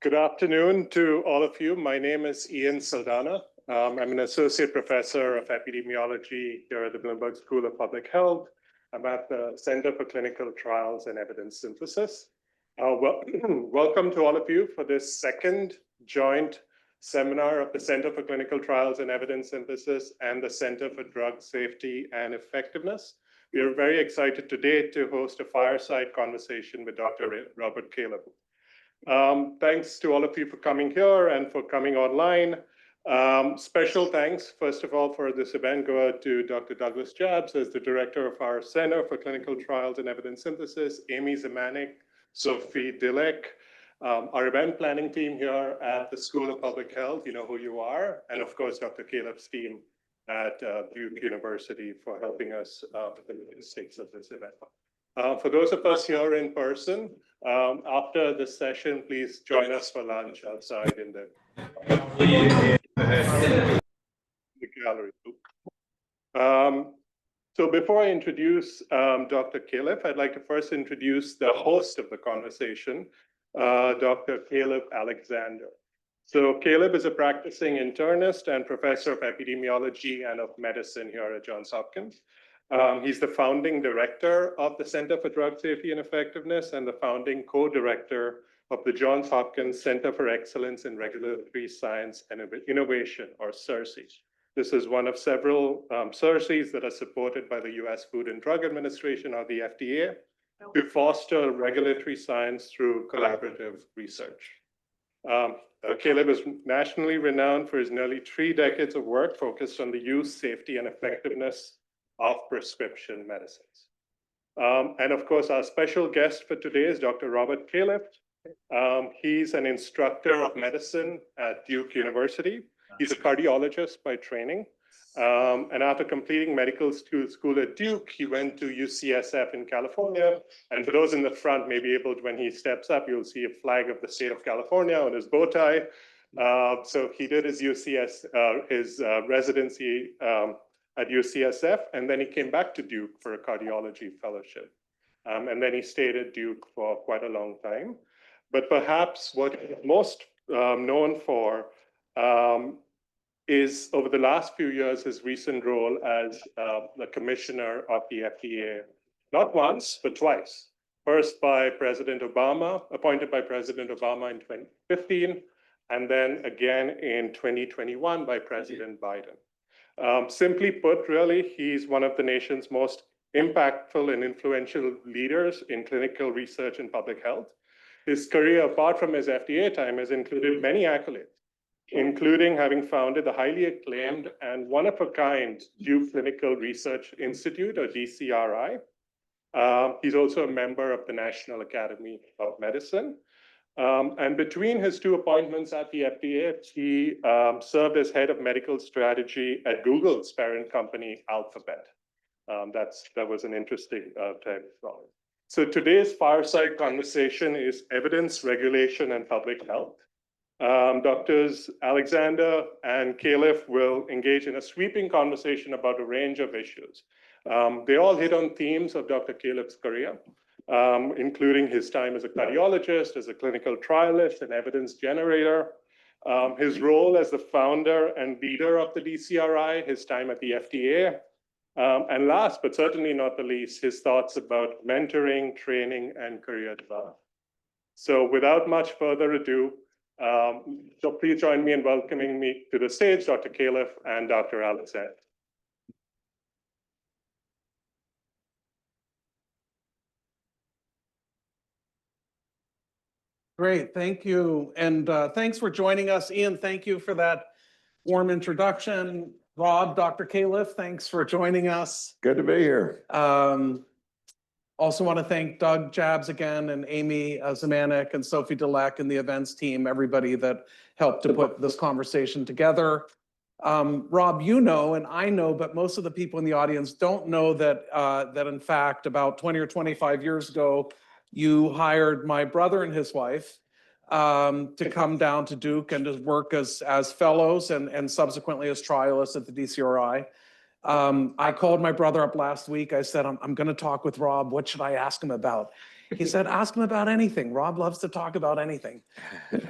Good afternoon to all of you. My name is Ian Saldana. I'm an associate professor of epidemiology here at the Bloomberg School of Public Health. I'm at the Center for Clinical Trials and Evidence Synthesis. Welcome to all of you for this second joint seminar of the Center for Clinical Trials and Evidence Synthesis and the Center for Drug Safety and Effectiveness. We are very excited today to host a fireside conversation with Dr. Robert Califf. Thanks to all of you for coming here and for coming online. Special thanks, first of all, for this event go to Dr. Douglas Jabs as the director of our Center for Clinical Trials and Evidence Synthesis, Amy Zemanek, Sophie Dilek, our event planning team here at the School of Public Health, you know who you are, and of course, Dr. Califf's team at Duke University for helping us with the logistics of this event. For those of us here in person, after the session, please join us for lunch outside in the gallery. So before I introduce Dr. Califf, I'd like to first introduce the host of the conversation, Dr. Califf Alexander. So Califf is a practicing internist and professor of epidemiology and of medicine here at Johns Hopkins. He's the founding director of the Center for Drug Safety and Effectiveness and the founding co-director of the Johns Hopkins Center for Excellence in Regulatory Science and Innovation, or CERSI. This is one of several CERSIs that are supported by the US Food and Drug Administration, or the FDA, to foster regulatory science through collaborative research. Califf is nationally renowned for his nearly 3 decades of work focused on the use, safety, and effectiveness of prescription medicines. And of course, our special guest for today is Dr. Robert Califf. He's an instructor of medicine at Duke University. He's a cardiologist by training. And after completing medical school at Duke, he went to UCSF in California. And for those in the front may be able to, when he steps up, you'll see a flag of the state of California on his bow tie. So he did his residency at UCSF, and then he came back to Duke for a cardiology fellowship. And then he stayed at Duke for quite a long time. But perhaps what he's most known for is over the last few years, his recent role as the commissioner of the FDA, not once, but twice. First by President Obama, appointed by President Obama in 2015, and then again in 2021 by President Biden. Simply put, really, he's one of the nation's most impactful and influential leaders in clinical research and public health. His career, apart from his FDA time, has included many accolades, including having founded the highly acclaimed and one-of-a-kind Duke Clinical Research Institute, or DCRI. He's also a member of the National Academy of Medicine. And between his 2 appointments at the FDA, he served as head of medical strategy at Google's parent company, Alphabet. That was an interesting time as well. So today's fireside conversation is evidence, regulation, and public health. Doctors Alexander and Califf will engage in a sweeping conversation about a range of issues. They all hit on themes of Dr. Califf's career, including his time as a cardiologist, as a clinical trialist, and evidence generator, his role as the founder and leader of the DCRI, his time at the FDA, and last but certainly not the least, his thoughts about mentoring, training, and career development. So without much further ado, so please join me in welcoming me to the stage, Dr. Califf and Dr. Alexander. Great, thank you. And thanks for joining us. Ian, thank you for that warm introduction. Rob, Dr. Califf, thanks for joining us. Good to be here. Also want to thank Doug Jabs again, and Amy Zemanek, and Sophie Dilek, and the events team, everybody that helped to put this conversation together. Rob, you know, and I know, but most of the people in the audience don't know that, that in fact, about 20 or 25 years ago, you hired my brother and his wife to come down to Duke and to work as fellows and subsequently as trialists at the DCRI. I called my brother up last week. I said, I'm going to talk with Rob. What should I ask him about? He said, ask him about anything. Rob loves to talk about anything.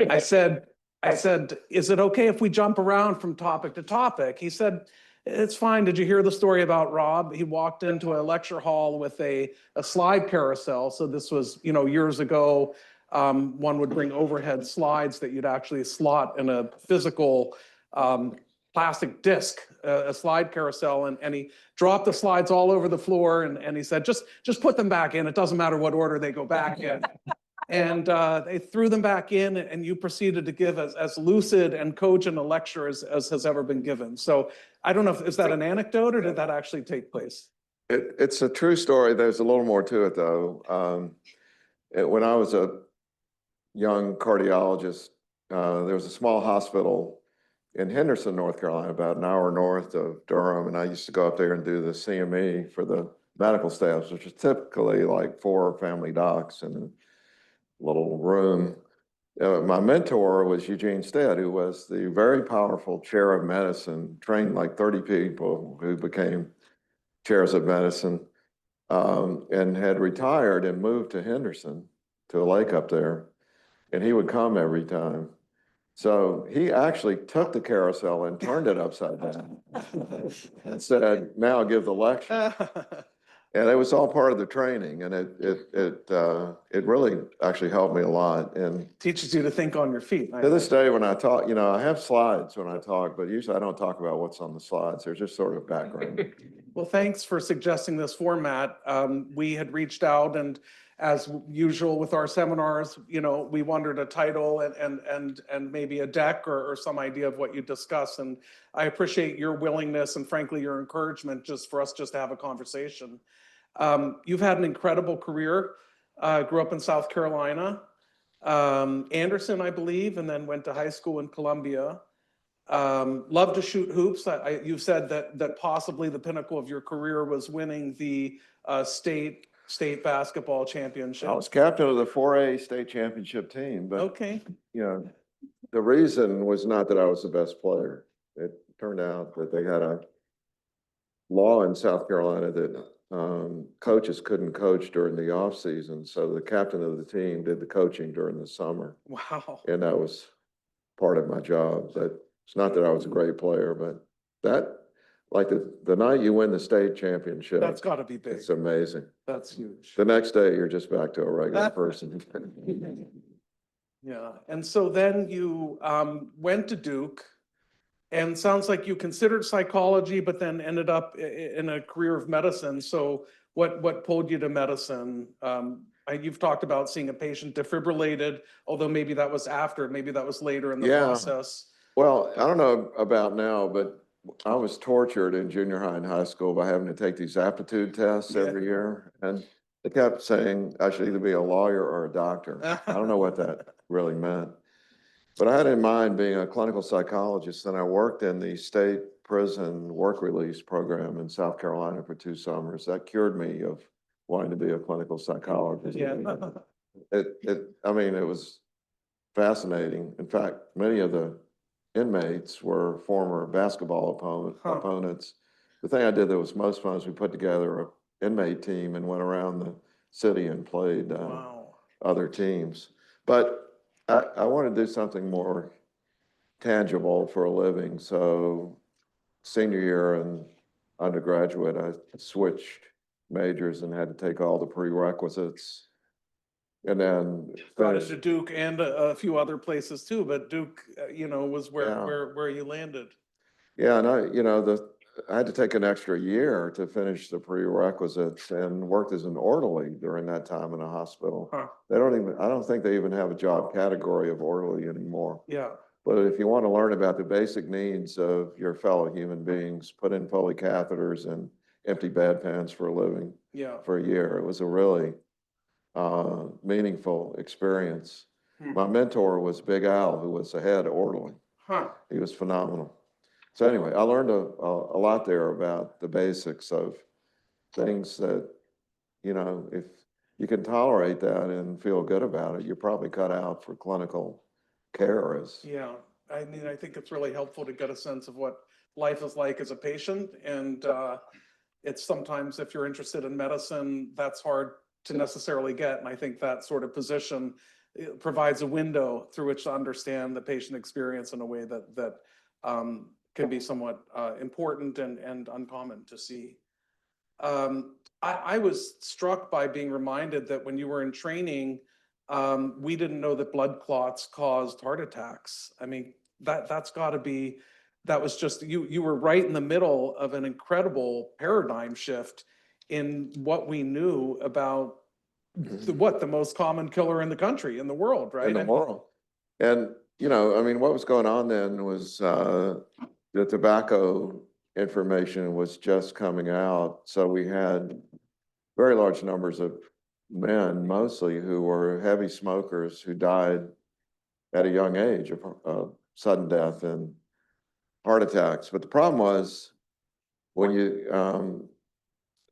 I said, is it okay if we jump around from topic to topic? He said, it's fine. Did you hear the story about Rob? He walked into a lecture hall with a slide carousel. So this was, years ago, one would bring overhead slides that you'd actually slot in a physical plastic disc, a slide carousel, and he dropped the slides all over the floor, and he said, just put them back in. It doesn't matter what order they go back in. And they threw them back in, and you proceeded to give as lucid and cogent a lecture as has ever been given. So I don't know, is that an anecdote or did that actually take place? It's a true story. There's a little more to it, though. When I was a young cardiologist, there was a small hospital in Henderson, North Carolina, about an hour north of Durham, and I used to go up there and do the CME for the medical staffs, which is typically like 4 family docs in a little room. My mentor was Eugene Stead, who was the very powerful chair of medicine, trained like 30 people who became chairs of medicine, and had retired and moved to Henderson, to a lake up there, and he would come every time. So he actually took the carousel and turned it upside down and said, now give the lecture. And it was all part of the training, and it really actually helped me a lot. And Teaches you to think on your feet. to this day, when I talk, I have slides when I talk, but usually I don't talk about what's on the slides. They're just sort of background. Well, thanks for suggesting this format. We had reached out, and as usual with our seminars, we wondered a title and maybe a deck or some idea of what you discuss. And I appreciate your willingness and frankly your encouragement just for us just to have a conversation. You've had an incredible career. Grew up in South Carolina, Anderson, I believe, and then went to high school in Columbia. Love to shoot hoops. You've said that possibly the pinnacle of your career was winning the state basketball championship. I was captain of the 4A state championship team, but Okay. The reason was not that I was the best player. It turned out that they had a law in South Carolina that coaches couldn't coach during the off season. So the captain of the team did the coaching during the summer. Wow. And that was part of my job. But it's not that I was a great player, but that, like the night you win the state championship, That's got to be big. it's amazing. That's huge. The next day, you're just back to a regular person. Yeah. And so then you went to Duke, and sounds like you considered psychology, but then ended up in a career of medicine. So what pulled you to medicine? You've talked about seeing a patient defibrillated, although maybe that was after, maybe that was later in the process. Well, I don't know about now, but I was tortured in junior high and high school by having to take these aptitude tests every year. And they kept saying I should either be a lawyer or a doctor. I don't know what that really meant. But I had in mind being a clinical psychologist, and I worked in the state prison work release program in South Carolina for 2 summers. That cured me of wanting to be a clinical psychologist. Yeah. It was fascinating. In fact, many of the inmates were former basketball opponents. The thing I did that was most fun is we put together an inmate team and went around the city and played other teams. But I want to do something more tangible for a living. So senior year and undergraduate, I switched majors and had to take all the prerequisites. And then Got into Duke and a few other places too, but Duke, was where you landed. Yeah, and I had to take an extra year to finish the prerequisites and worked as an orderly during that time in a hospital. Huh. I don't think they even have a job category of orderly anymore. Yeah. But if you want to learn about the basic needs of your fellow human beings, put in Foley catheters and empty bedpans for a living for a year. It was a really meaningful experience. My mentor was Big Al, who was the head orderly. He was phenomenal. So anyway, I learned a lot there about the basics of things that, if you can tolerate that and feel good about it, you're probably cut out for clinical care. Yeah, I think it's really helpful to get a sense of what life is like as a patient. And it's sometimes, if you're interested in medicine, that's hard to necessarily get. And I think that sort of position provides a window through which to understand the patient experience in a way that can be somewhat important and uncommon to see. I was struck by being reminded that when you were in training, we didn't know that blood clots caused heart attacks. I mean, that's got to be, that was just, you were right in the middle of an incredible paradigm shift in what we knew about the most common killer in the country, in the world, right? In the world. And, I mean, what was going on then was the tobacco information was just coming out. So we had very large numbers of men, mostly, who were heavy smokers who died at a young age of sudden death and heart attacks. But the problem was when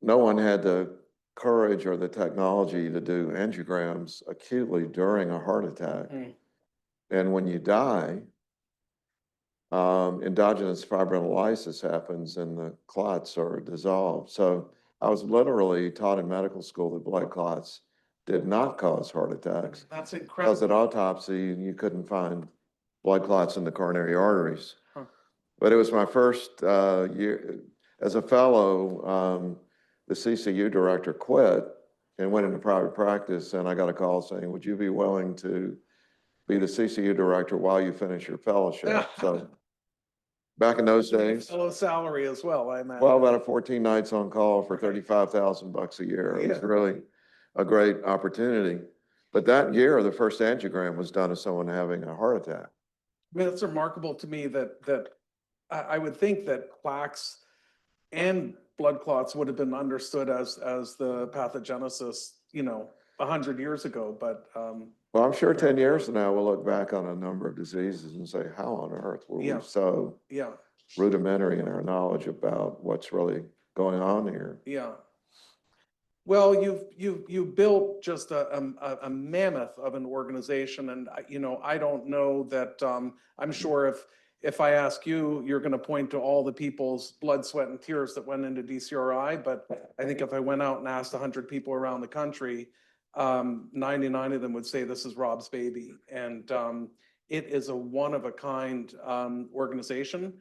no one had the courage or the technology to do angiograms acutely during a heart attack. And when you die, endogenous fibrinolysis happens and the clots are dissolved. So I was literally taught in medical school that blood clots did not cause heart attacks. That's Because incredible. at autopsy, you couldn't find blood clots in the coronary arteries. Huh. But it was my first year as a fellow. The CCU director quit and went into private practice, and I got a call saying, "Would you be willing to be the CCU director while you finish your fellowship?" So back in those days, Fellow salary as well, I imagine. well, about a 14 nights on call for $35,000 a year. It was really a great opportunity. But that year, the first angiogram was done of someone having a heart attack. I mean, it's remarkable to me that I would think that plaques and blood clots would have been understood as the pathogenesis, 100 years ago, but Well, I'm sure 10 years from now, we'll look back on a number of diseases and say, how on earth were we so yeah, rudimentary in our knowledge about what's really going on here? yeah. Well, you've built just a mammoth of an organization, and I don't know that I'm sure if I ask you, you're going to point to all the people's blood, sweat, and tears that went into DCRI. But I think if I went out and asked 100 people around the country, 99 of them would say this is Rob's baby, and it is a one-of-a-kind organization.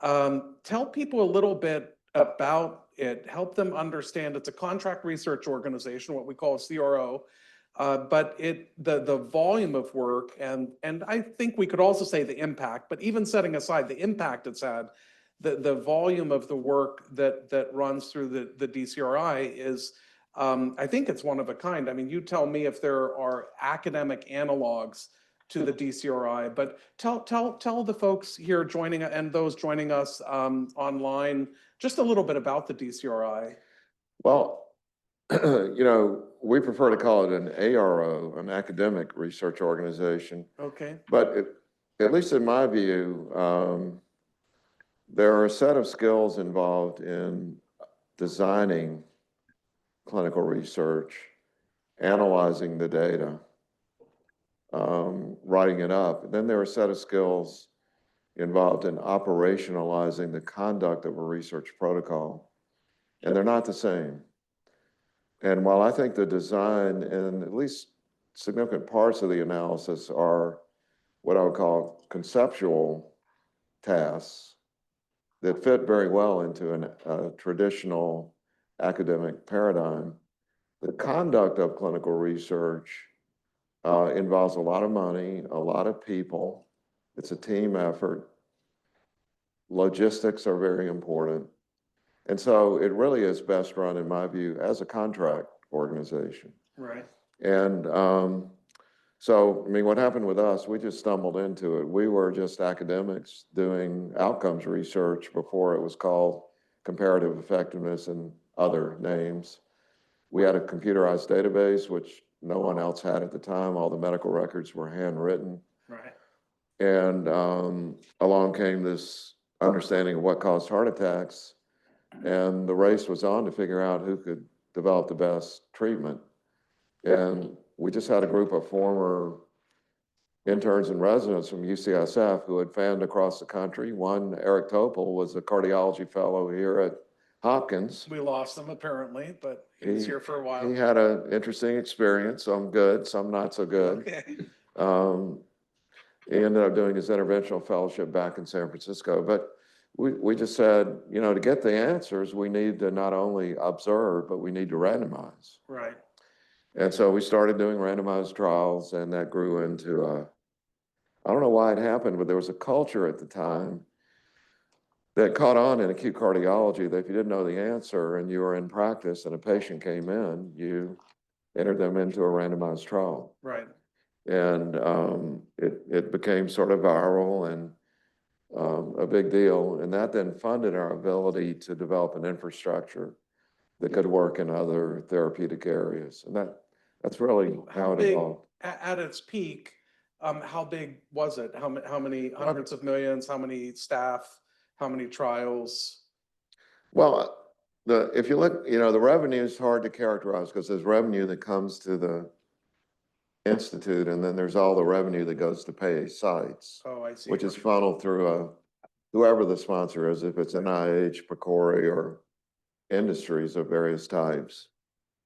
Tell people a little bit about it, help them understand it's a contract research organization, what we call a CRO, but the volume of work and I think we could also say the impact, but even setting aside the impact it's had, the volume of the work that runs through the DCRI is, I think it's one of a kind. I mean, you tell me if there are academic analogs to the DCRI, but tell the folks here joining and those joining us online just a little bit about the DCRI. Well, we prefer to call it an ARO, an academic research organization. Okay. But at least in my view, there are a set of skills involved in designing clinical research, analyzing the data, writing it up. And then there are a set of skills involved in operationalizing the conduct of a research protocol. And they're not the same. And while I think the design and at least significant parts of the analysis are what I would call conceptual tasks that fit very well into a traditional academic paradigm, the conduct of clinical research involves a lot of money, a lot of people. It's a team effort. Logistics are very important. And so it really is best run, in my view, as a contract organization. Right. And so, I mean, what happened with us, we just stumbled into it. We were just academics doing outcomes research before it was called comparative effectiveness and other names. We had a computerized database, which no one else had at the time. All the medical records were handwritten. Right. And along came this understanding of what caused heart attacks. And the race was on to figure out who could develop the best treatment. And we just had a group of former interns and residents from UCSF who had fanned across the country. One, Eric Topol, was a cardiology fellow here at Hopkins. We lost him apparently, but he was here for a He while. had an interesting experience, some good, some not so good. Okay. He ended up doing his interventional fellowship back in San Francisco. But we just said, you know, to get the answers, we need to not only observe, but we need to randomize. Right. And so we started doing randomized trials, and that grew into I don't know why it happened, but there was a culture at the time that caught on in acute cardiology that if you didn't know the answer and you were in practice and a patient came in, you entered them into a randomized trial. Right. And it became sort of viral and a big deal. And that then funded our ability to develop an infrastructure that could work in other therapeutic areas. And that's really how it big, evolved. at its peak, how big was it? How many hundreds of millions? How many staff? How many trials? Well, if you look, you know, the revenue is hard to characterize because there's revenue that comes to the institute, and then there's all the revenue that goes to pay sites, Oh, I see. which is funneled through whoever the sponsor is, if it's NIH, PCORI, or industries of various types.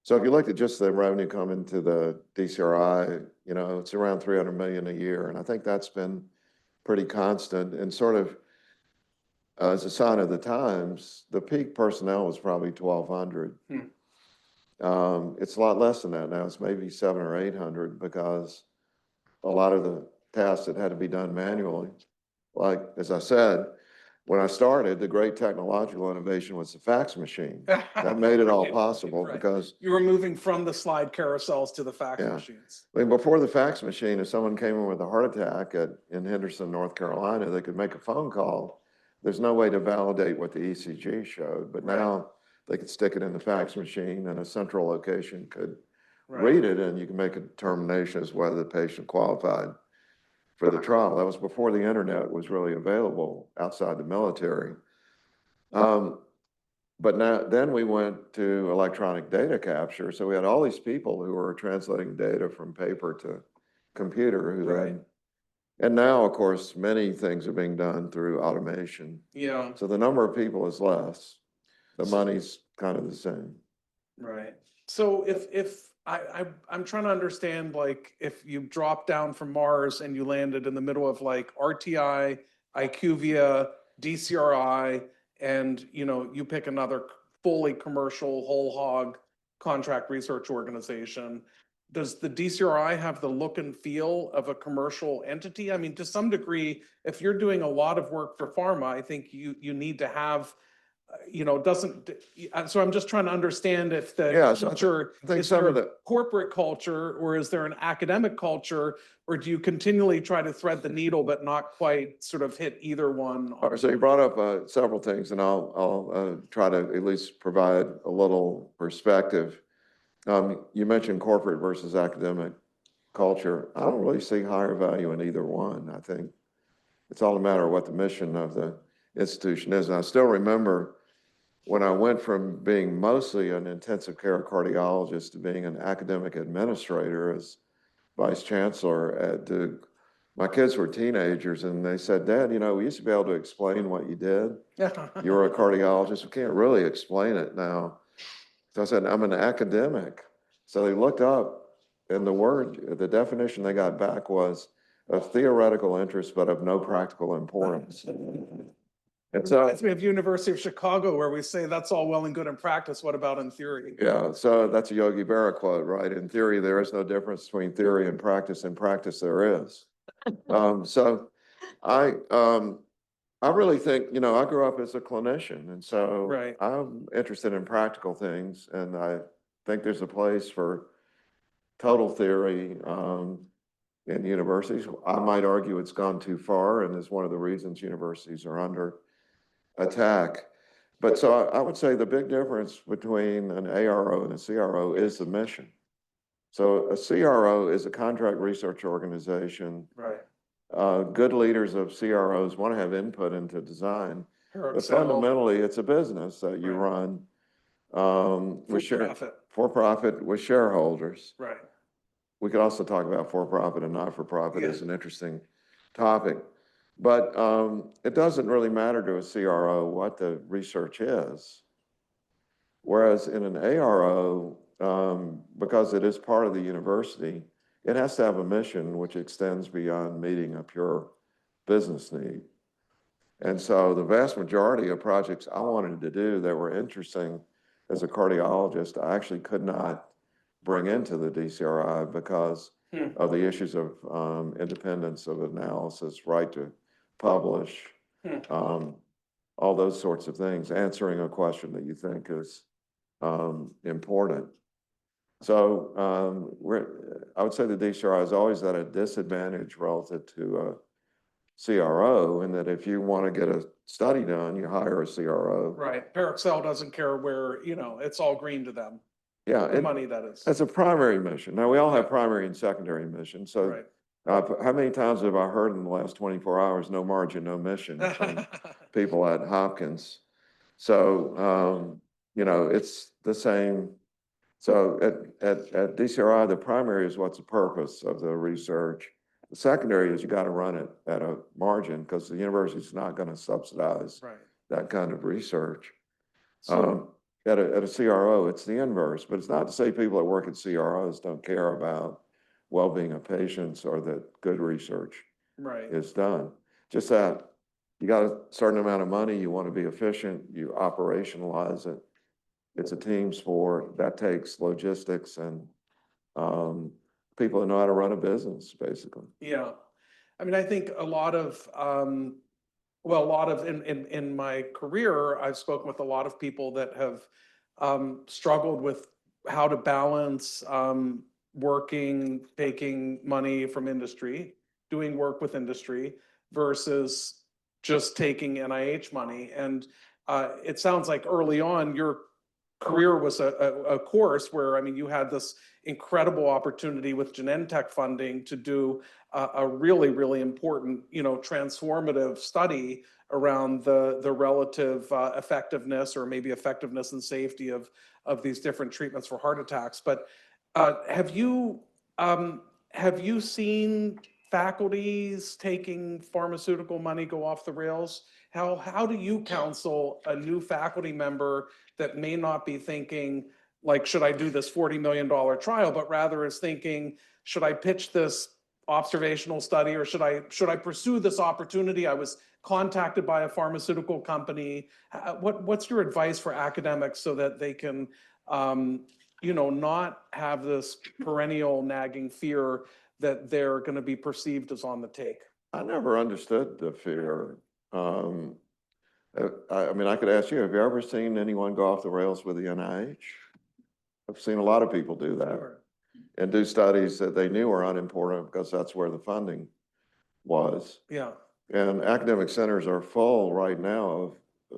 So if you look at just the revenue coming to the DCRI, you know, it's around 300 million a year. And I think that's been pretty constant and sort of as a sign of the times, the peak personnel was probably 1,200. It's a lot less than that now. It's maybe 700 or 800 because a lot of the tasks that had to be done manually, like, as I said, when I started, the great technological innovation was the fax machine. That made it all possible Right. because You were moving from the slide carousels to the fax machines. I mean, before the fax machine, if someone came in with a heart attack in Henderson, North Carolina, they could make a phone call. There's no way to validate what the ECG showed, but now they could stick it in the fax machine and a central location could read it, and you can make a determination as whether the patient qualified for the trial. That was before the internet was really available outside the military. But then we went to electronic data capture. So we had all these people who were translating data from paper to computer who then, and now of course, many things are being done through automation. Yeah. So the number of people is less. The money's kind of the same. Right. So if I'm trying to understand, like, if you dropped down from Mars and you landed in the middle of like RTI, IQVIA, DCRI, and you pick another fully commercial whole hog contract research organization, does the DCRI have the look and feel of a commercial entity? I mean, to some degree, if you're doing a lot of work for pharma, I think you need to have so I'm just trying to understand if the So culture I think is some there of a the corporate culture, or is there an academic culture, or do you continually try to thread the needle but not quite sort of hit either one? So you brought up several things, and I'll try to at least provide a little perspective. You mentioned corporate versus academic culture. I don't really see higher value in either one. I think it's all a matter of what the mission of the institution is. And I still remember when I went from being mostly an intensive care cardiologist to being an academic administrator as vice chancellor at Duke. My kids were teenagers and they said, Dad, we used to be able to explain what you did. You were a cardiologist. We can't really explain it now. So I said, I'm an academic. So they looked up, and the definition they got back was of theoretical interest, but of no practical importance. And so Reminds me of University of Chicago, where we say that's all well and good in practice. What about in theory? Yeah, so that's a Yogi Berra quote, right? In theory, there is no difference between theory and practice. In practice, there is. So I really think, I grew up as a clinician, and so I'm interested in practical things, and I think there's a place for total theory in universities. I might argue it's gone too far, and is one of the reasons universities are under attack. But so I would say the big difference between an ARO and a CRO is the mission. So a CRO is a contract research organization. Good leaders of CROs want to have input into design, but fundamentally it's a business that you run for profit with shareholders. We could also talk about for-profit and not-for-profit as an interesting topic. But it doesn't really matter to a CRO what the research is. Whereas in an ARO, because it is part of the university, it has to have a mission which extends beyond meeting a pure business need. And so the vast majority of projects I wanted to do that were interesting as a cardiologist, I actually could not bring into the DCRI because of the issues of independence of analysis, right to publish, all those sorts of things, answering a question that you think is important. So I would say the DCRI is always at a disadvantage relative to a CRO, in that if you want to get a study done, you hire a CRO. Right. Parexel doesn't care where, it's all green to them. Yeah, The money that is. that's a primary mission. Now, we all have primary and secondary missions. So Right. how many times have I heard in the last 24 hours, no margin, no mission from people at Hopkins? So, it's the same. So at DCRI, the primary is what's the purpose of the research. The secondary is you got to run it at a margin because the university is not going to subsidize Right. that kind of research. So, At a CRO, it's the inverse, but it's not to say people that work at CROs don't care about well-being of patients or that good research right. is done. Just that you got a certain amount of money, you want to be efficient, you operationalize it. It's a team sport that takes logistics and people that know how to run a business, basically. Yeah. I mean, I think a lot of in my career, I've spoken with a lot of people that have struggled with how to balance working, taking money from industry, doing work with industry versus just taking NIH money. And it sounds like early on your career was a course where, I mean, you had this incredible opportunity with Genentech funding to do a really, really important, transformative study around the relative effectiveness or maybe effectiveness and safety of these different treatments for heart attacks. But have you seen faculties taking pharmaceutical money go off the rails? How do you counsel a new faculty member that may not be thinking, like, should I do this $40 million trial, but rather is thinking, should I pitch this observational study or should I pursue this opportunity? I was contacted by a pharmaceutical company. What's your advice for academics so that they can, not have this perennial nagging fear that they're going to be perceived as on the take? I never understood the fear. I mean, I could ask you, have you ever seen anyone go off the rails with the NIH? I've seen a lot of people do that. Sure. And do studies that they knew were unimportant because that's where the funding was. Yeah. And academic centers are full right now of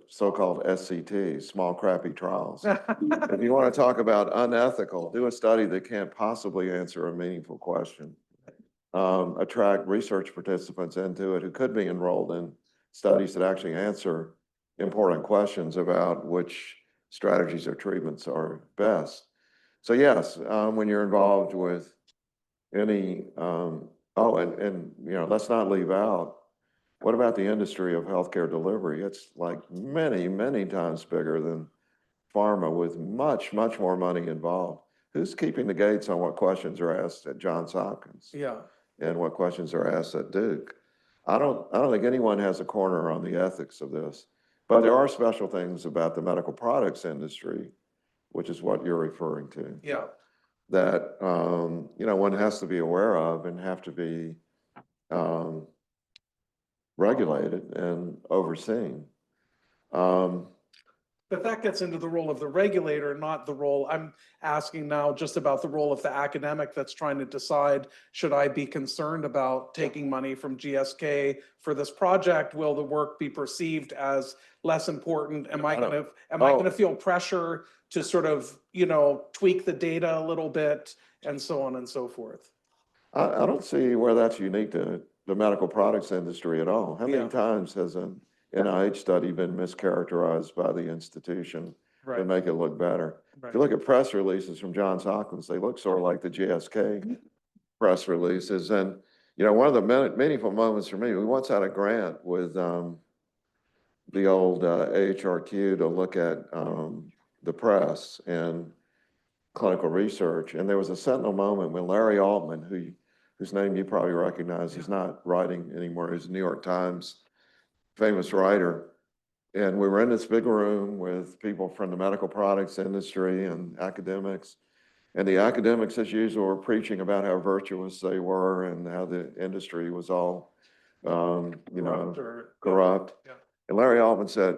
so-called SCTs, small crappy trials. If you want to talk about unethical, do a study that can't possibly answer a meaningful question. Attract research participants into it who could be enrolled in studies that actually answer important questions about which strategies or treatments are best. So yes, when you're involved with any, let's not leave out, what about the industry of healthcare delivery? It's like many, many times bigger than pharma with much, much more money involved. Who's keeping the gates on what questions are asked at Johns Hopkins? Yeah. And what questions are asked at Duke? I don't think anyone has a corner on the ethics of this, but there are special things about the medical products industry, which is what you're referring to. Yeah. That, one has to be aware of and have to be regulated and overseen. But that gets into the role of the regulator, not the role, I'm asking now just about the role of the academic that's trying to decide, should I be concerned about taking money from GSK for this project? Will the work be perceived as less important? Am I going to feel pressure to sort of, tweak the data a little bit and so on and so forth? I don't see where that's unique to the medical products industry at all. How many times has an NIH study been mischaracterized by the institution to make it look better? If you look at press releases from Johns Hopkins, they look sort of like the GSK press releases. And, one of the meaningful moments for me, we once had a grant with the old AHRQ to look at the press and clinical research. And there was a seminal moment when Larry Altman, whose name you probably recognize, he's not writing anymore, he's a New York Times famous writer. And we were in this big room with people from the medical products industry and academics. And the academics, as usual, were preaching about how virtuous they were and how the industry was all, corrupt. Yeah. And Larry Altman said,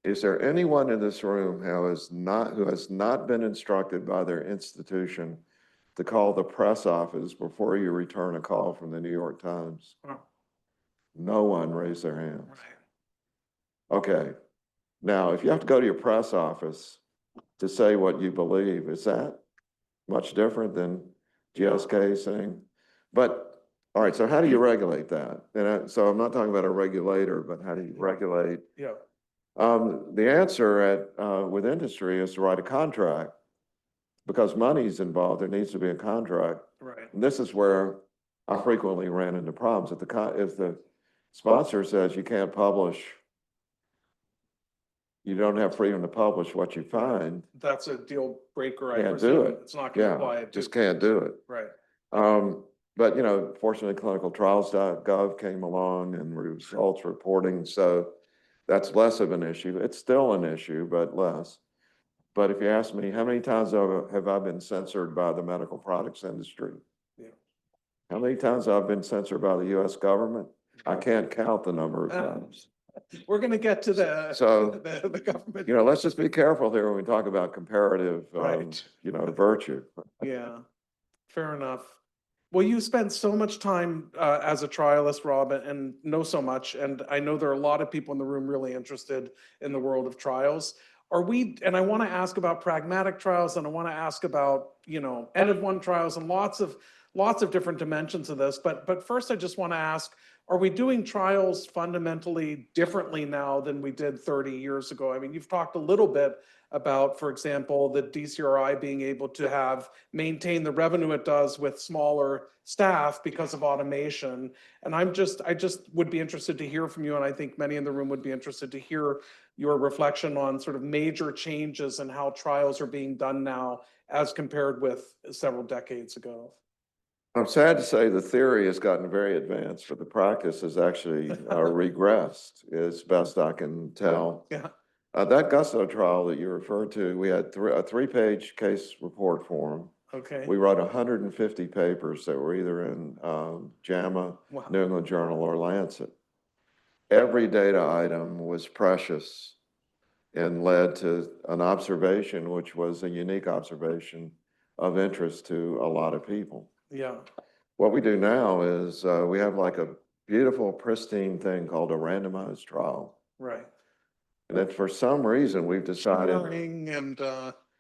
is there anyone in this room who has not been instructed by their institution to call the press office before you return a call from the New York Times? Wow. No one raised their hand. Right. Okay. Now, if you have to go to your press office to say what you believe, is that much different than GSK saying? But, all right, so how do you regulate that? So I'm not talking about a regulator, but how do you regulate? Yeah. The answer with industry is to write a contract because money's involved. There needs to be a contract. Right. And this is where I frequently ran into problems. If the sponsor says you can't publish, you don't have freedom to publish what you find, That's a deal breaker, I can't do presume. it. It's not gonna Yeah, apply. just can't do it. Right. But fortunately, clinicaltrials.gov came along and results reporting, so that's less of an issue. It's still an issue, but less. But if you ask me, how many times have I been censored by the medical products industry? Yeah. How many times have I been censored by the US government? I can't count the number of times. We're gonna get to the, So, the government. let's just be careful here when we talk about comparative, Right. virtue. Yeah, fair enough. Well, you spent so much time as a trialist, Rob, and know so much, and I know there are a lot of people in the room really interested in the world of trials. And I want to ask about pragmatic trials, and I want to ask about, N of 1 trials and lots of different dimensions of this. But first, I just want to ask, are we doing trials fundamentally differently now than we did 30 years ago? I mean, you've talked a little bit about, for example, the DCRI being able to maintain the revenue it does with smaller staff because of automation. And I just would be interested to hear from you, and I think many in the room would be interested to hear your reflection on sort of major changes and how trials are being done now as compared with several decades ago. I'm sad to say the theory has gotten very advanced, but the practice has actually regressed, as best I can tell. Yeah. That Gusto trial that you referred to, we had a 3-page case report form. Okay. We wrote 150 papers that were either in JAMA, Wow. New England Journal, or Lancet. Every data item was precious and led to an observation, which was a unique observation of interest to a lot of people. Yeah. What we do now is we have like a beautiful, pristine thing called a randomized trial. Right. And then for some reason, we've decided, Shimmering and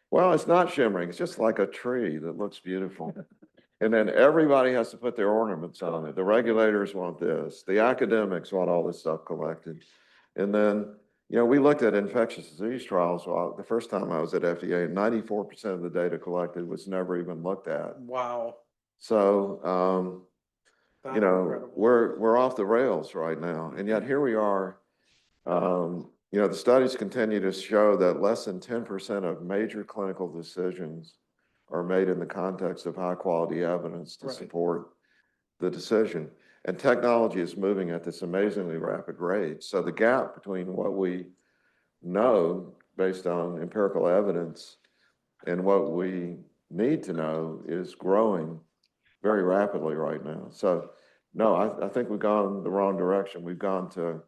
well, it's not shimmering. It's just like a tree that looks beautiful. And then everybody has to put their ornaments on it. The regulators want this. The academics want all this stuff collected. And then, we looked at infectious disease trials. Well, the first time I was at FDA, 94% of the data collected was never even looked at. wow. So, That's incredible. we're off the rails right now. And yet here we are. The studies continue to show that less than 10% of major clinical decisions are made in the context of high quality evidence to Right. support the decision. And technology is moving at this amazingly rapid rate. So the gap between what we know based on empirical evidence and what we need to know is growing very rapidly right now. So no, I think we've gone the wrong direction. We've gone to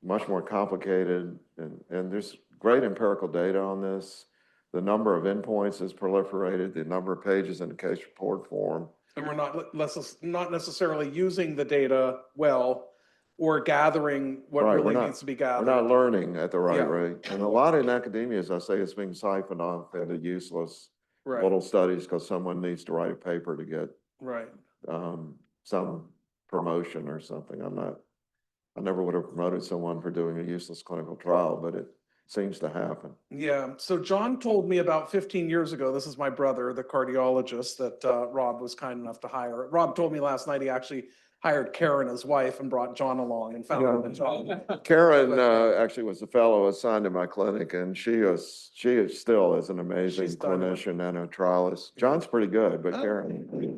much more complicated, and there's great empirical data on this. The number of endpoints has proliferated, the number of pages in the case report form. And we're not necessarily using the data well or gathering what Right, really needs to be gathered. We're not learning at the right Yeah. rate. And a lot in academia, as I say, it's being siphoned off into useless Right. little studies because someone needs to write a paper to get Right. some promotion or something. I never would have promoted someone for doing a useless clinical trial, but it seems to happen. Yeah. So John told me about 15 years ago, this is my brother, the cardiologist that Rob was kind enough to hire. Rob told me last night he actually hired Karen, his wife, and brought John along and found him a job. Karen, actually was a fellow assigned to my clinic, and she is still is an amazing She's done it. clinician and a trialist. John's pretty good, but Oh. Karen.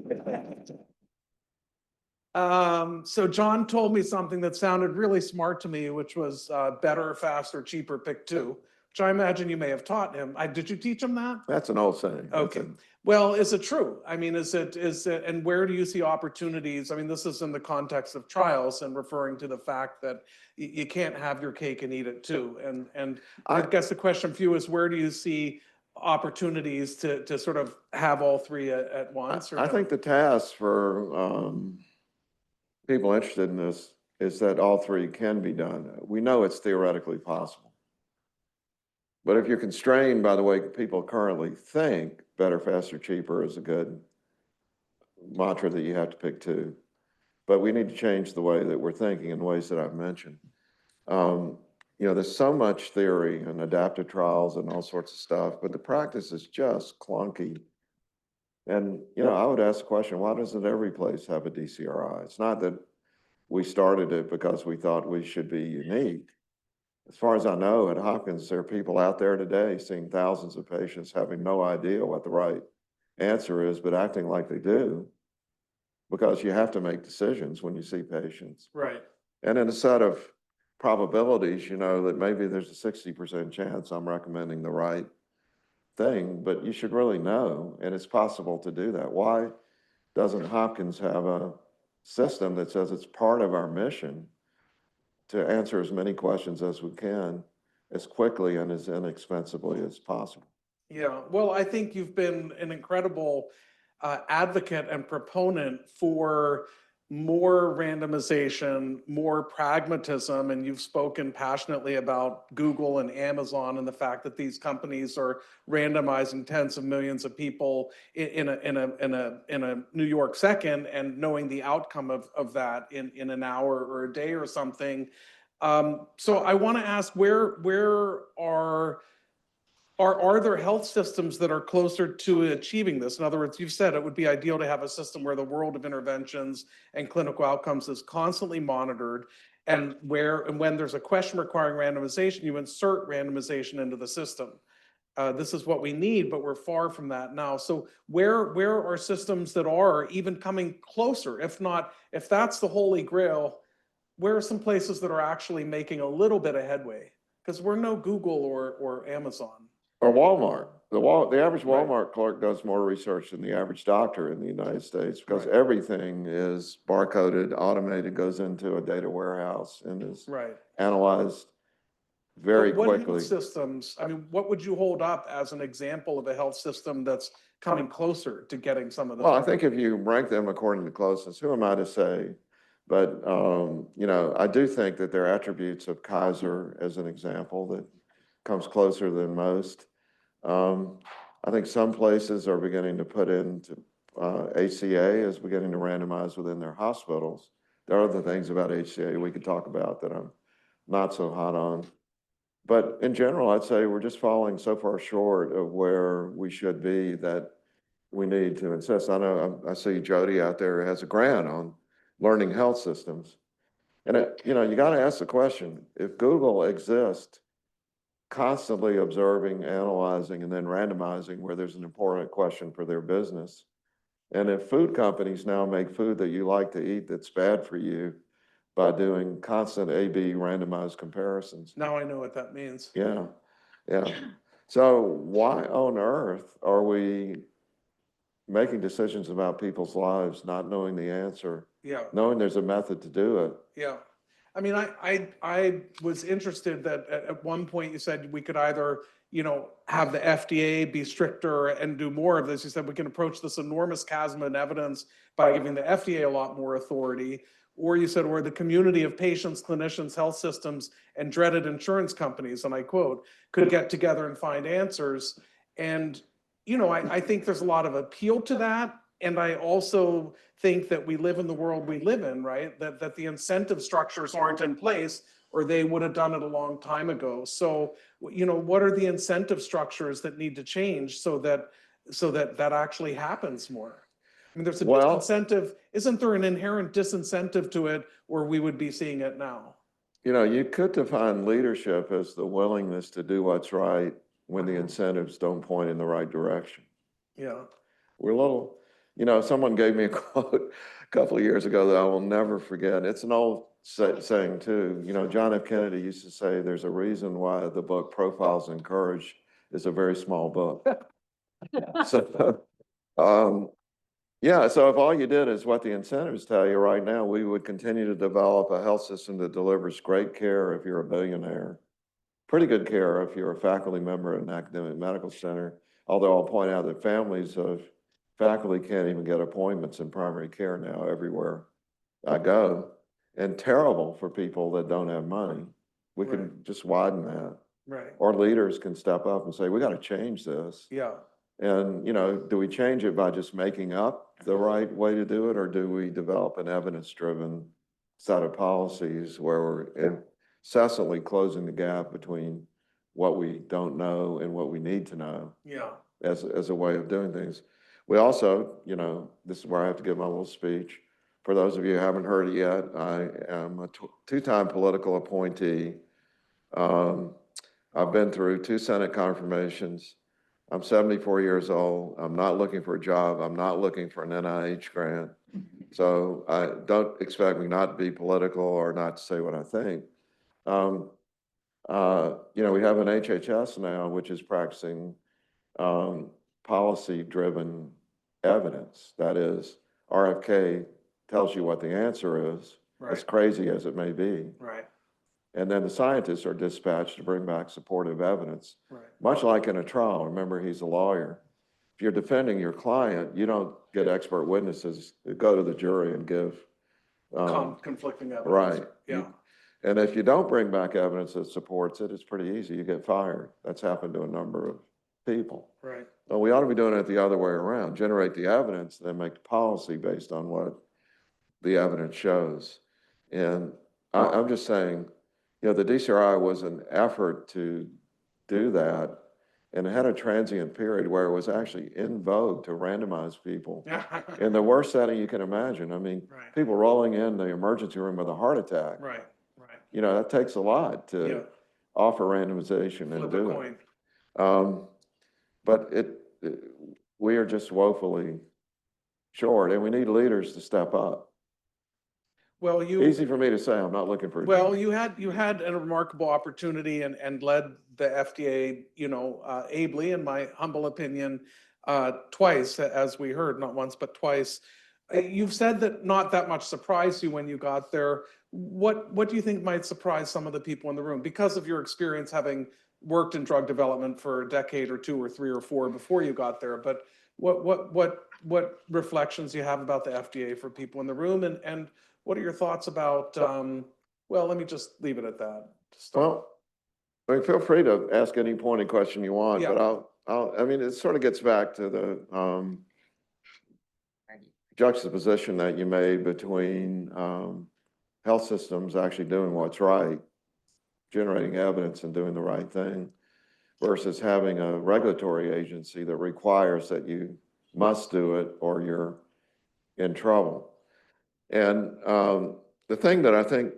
So John told me something that sounded really smart to me, which was better, faster, cheaper, pick two, which I imagine you may have taught him. Did you teach him that? That's an old saying. Okay. Well, is it true? I mean, is it, and where do you see opportunities? I mean, this is in the context of trials and referring to the fact that you can't have your cake and eat it too. And I guess the question for you is, where do you see opportunities to sort of have all three at once? I think the task for people interested in this is that all three can be done. We know it's theoretically possible. But if you're constrained by the way people currently think, better, faster, cheaper is a good mantra that you have to pick two. But we need to change the way that we're thinking in ways that I've mentioned. There's so much theory and adaptive trials and all sorts of stuff, but the practice is just clunky. And, I would ask the question, why doesn't every place have a DCRI? It's not that we started it because we thought we should be unique. As far as I know, at Hopkins, there are people out there today seeing thousands of patients having no idea what the right answer is, but acting like they do, because you have to make decisions when you see patients. Right. And in a set of probabilities, that maybe there's a 60% chance I'm recommending the right thing, but you should really know, and it's possible to do that. Why doesn't Hopkins have a system that says it's part of our mission to answer as many questions as we can, as quickly and as inexpensively as possible? Yeah, well, I think you've been an incredible advocate and proponent for more randomization, more pragmatism, and you've spoken passionately about Google and Amazon and the fact that these companies are randomizing tens of millions of people in a New York second, and knowing the outcome of that in an hour or a day or something. So I want to ask, where are there health systems that are closer to achieving this? In other words, you've said it would be ideal to have a system where the world of interventions and clinical outcomes is constantly monitored, and when there's a question requiring randomization, you insert randomization into the system. This is what we need, but we're far from that now. So where are systems that are even coming closer? If that's the holy grail, where are some places that are actually making a little bit of headway? Because we're no Google or Amazon. Or Walmart. The average Right. Walmart clerk does more research than the average doctor in the United States, because Right. everything is barcoded, automated, goes into a data warehouse and is Right. analyzed very What quickly. health systems, I mean, what would you hold up as an example of a health system that's coming closer to getting some of this? Well, I think if you rank them according to closeness, who am I to say? But, I do think that there are attributes of Kaiser as an example that comes closer than most. I think some places are beginning to put into HCA is beginning to randomize within their hospitals. There are other things about HCA we could talk about that I'm not so hot on. But in general, I'd say we're just falling so far short of where we should be that we need to insist. I know I see Jody out there has a grant on learning health systems. And you got to ask the question, if Google exists constantly observing, analyzing, and then randomizing where there's an important question for their business, and if food companies now make food that you like to eat that's bad for you by doing constant A/B randomized comparisons. Now I know what that means. Yeah. So why on earth are we making decisions about people's lives, not knowing the answer, Yeah. knowing there's a method to do it? Yeah. I mean, I was interested that at one point you said we could either, have the FDA be stricter and do more of this. You said we can approach this enormous chasm in evidence by giving the FDA a lot more authority. Or you said, or the community of patients, clinicians, health systems, and dreaded insurance companies, and I quote, could get together and find answers. And, I think there's a lot of appeal to that. And I also think that we live in the world we live in, right? That the incentive structures aren't in place, or they would have done it a long time ago. So, what are the incentive structures that need to change so that actually happens more? I mean, there's a Well- disincentive, isn't there an inherent disincentive to it where we would be seeing it now? You know, you could define leadership as the willingness to do what's right when the incentives don't point in the right direction. Yeah, We're a little, you know, someone gave me a quote a couple of years ago that I will never forget. It's an old saying too. You know, John F. Kennedy used to say, there's a reason why the book Profiles in Courage is a very small book. So, yeah, so if all you did is what the incentives tell you right now, we would continue to develop a health system that delivers great care if you're a billionaire, pretty good care if you're a faculty member at an academic medical center. Although I'll point out that families of faculty can't even get appointments in primary care now everywhere I go, and terrible for people that don't have money. We can Right. just widen that. right, Or leaders can step up and say, we got to change this. yeah, And, you know, do we change it by just making up the right way to do it, or do we develop an evidence-driven set of policies where we're incessantly closing the gap between what we don't know and what we need to know yeah, as a way of doing things? We also, you know, this is where I have to give my little speech. For those of you who haven't heard it yet, I am a two-time political appointee. I've been through 2 Senate confirmations. I'm 74 years old. I'm not looking for a job. I'm not looking for an NIH grant. So I don't expect me not to be political or not to say what I think. You know, we have an HHS now, which is practicing policy-driven evidence. That is, RFK tells you what the answer is, as right, crazy as it may be. right, And then the scientists are dispatched to bring back supportive evidence. right, Much like in a trial, remember, he's a lawyer. If you're defending your client, you don't get expert witnesses who go to the jury and give. conflicting evidence. Right. Yeah, And if you don't bring back evidence that supports it, it's pretty easy. You get fired. That's happened to a number of people. right, Well, we ought to be doing it the other way around. Generate the evidence, then make the policy based on what the evidence shows. And I'm just saying, you know, the DCRI was an effort to do that, and it had a transient period where it was actually in vogue to randomize people in the worst setting you can imagine. I mean, right, people rolling in the emergency room with a heart attack. right, right, You know, that takes a lot yeah, to offer randomization and flip a do coin. it. But we are just woefully short, and we need leaders to step up. Well, Easy for me to say, I'm not looking for a job. well, you had a remarkable opportunity and led the FDA, you know, ably, in my humble opinion, twice, as we heard, not once, but twice. You've said that not that much surprised you when you got there. What do you think might surprise some of the people in the room because of your experience having worked in drug development for a decade or 2 or 3 or 4 before you got there? But what reflections do you have about the FDA for people in the room, and what are your thoughts about, well, let me just leave it at that. to start. Well, I mean, feel free to ask any pointed question you want, Yeah. but I mean, it sort of gets back to the juxtaposition that you made between health systems actually doing what's right, generating evidence and doing the right thing, versus having a regulatory agency that requires that you must do it or you're in trouble. And the thing that I think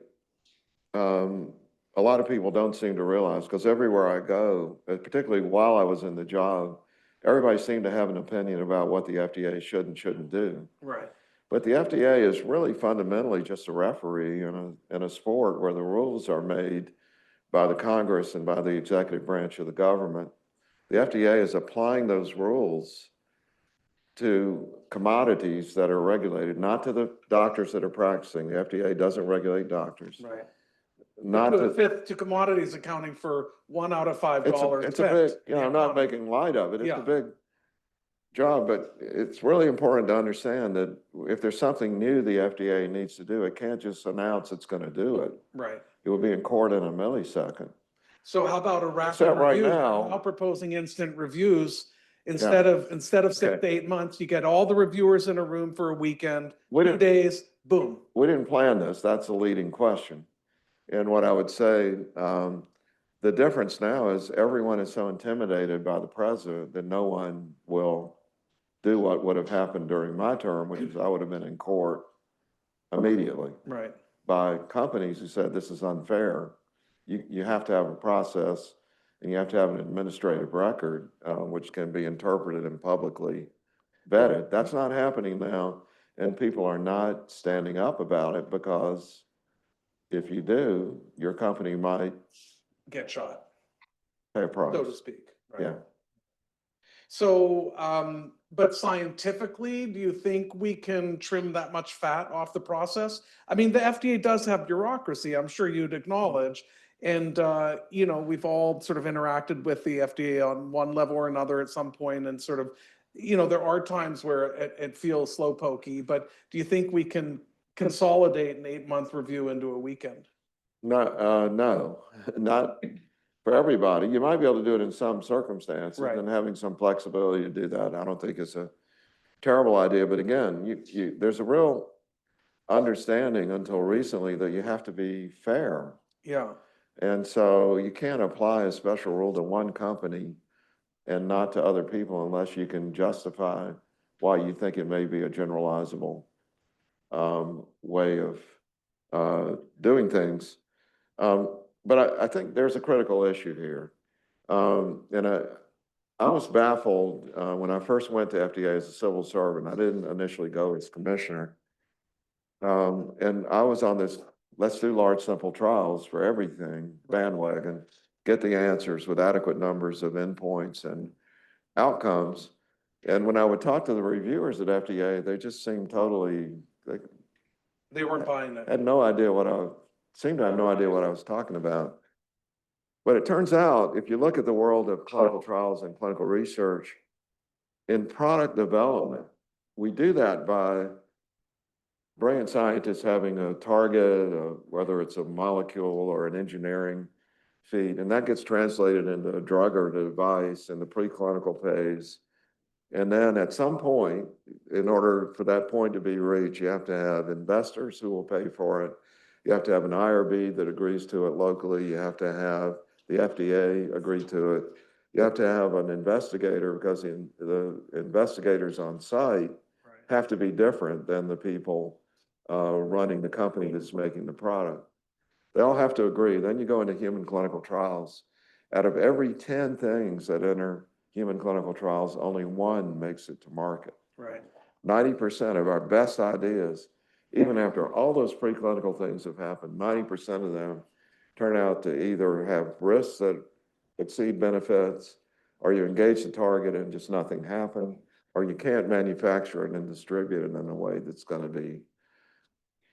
a lot of people don't seem to realize, because everywhere I go, particularly while I was in the job, everybody seemed to have an opinion about what the FDA should and shouldn't do. Right, But the FDA is really fundamentally just a referee in a sport where the rules are made by the Congress and by the executive branch of the government. The FDA is applying those rules to commodities that are regulated, not to the doctors that are practicing. The FDA doesn't regulate doctors. right. Not To a to, fifth to commodities accounting for $1 out of $5. it's a big, you know, Yeah. I'm not making light of it. It's Yeah. a big job, but it's really important to understand that if there's something new the FDA needs to do, it can't just announce it's going to do it. Right. It will be in court in a millisecond. So how about a rapid Except right review? now- Now proposing instant reviews, instead of 6 Okay. to 8 months, you get all the reviewers in a room for a weekend, We 2 didn't- days, boom. We didn't plan this. That's a leading question. And what I would say, the difference now is everyone is so intimidated by the president that no one will do what would have happened during my term, which is I would have been in court immediately Right. by companies who said this is unfair. You have to have a process and you have to have an administrative record, which can be interpreted and publicly vetted. That's not happening now, and people are not standing up about it because if you do, your company might Get shot, pay a price. so to speak. Right. Yeah. So, but scientifically, do you think we can trim that much fat off the process? I mean, the FDA does have bureaucracy, I'm sure you'd acknowledge. And, you know, we've all sort of interacted with the FDA on one level or another at some point and sort of, you know, there are times where it feels slow pokey, but do you think we can consolidate an 8-month review into a weekend? No, no, not for everybody. You might be able to do it in some circumstances, Right. and having some flexibility to do that, I don't think is a terrible idea. But again, there's a real understanding until recently that you have to be fair. Yeah, And so you can't apply a special rule to one company and not to other people unless you can justify why you think it may be a generalizable way of doing things. But I think there's a critical issue here. And I was baffled when I first went to FDA as a civil servant. I didn't initially go as commissioner. And I was on this, let's do large simple trials for everything bandwagon, get the answers with adequate numbers of endpoints and outcomes. And when I would talk to the reviewers at FDA, they just seemed totally, they weren't buying it. had no idea seemed to have no idea what I was talking about. But it turns out, if you look at the world of clinical trials and clinical research, in product development, we do that by brilliant scientists having a target, whether it's a molecule or an engineering feat, and that gets translated into a drug or device in the preclinical phase. And then at some point, in order for that point to be reached, you have to have investors who will pay for it. You have to have an IRB that agrees to it locally. You have to have the FDA agree to it. You have to have an investigator because the investigators on site have to be different than the people running the company that's making the product. They all have to agree. Then you go into human clinical trials. Out of every 10 things that enter human clinical trials, only one makes it to market. Right. 90% of our best ideas, even after all those preclinical things have happened, 90% of them turn out to either have risks that exceed benefits, or you engage the target and just nothing happened, or you can't manufacture it and distribute it in a way that's going to be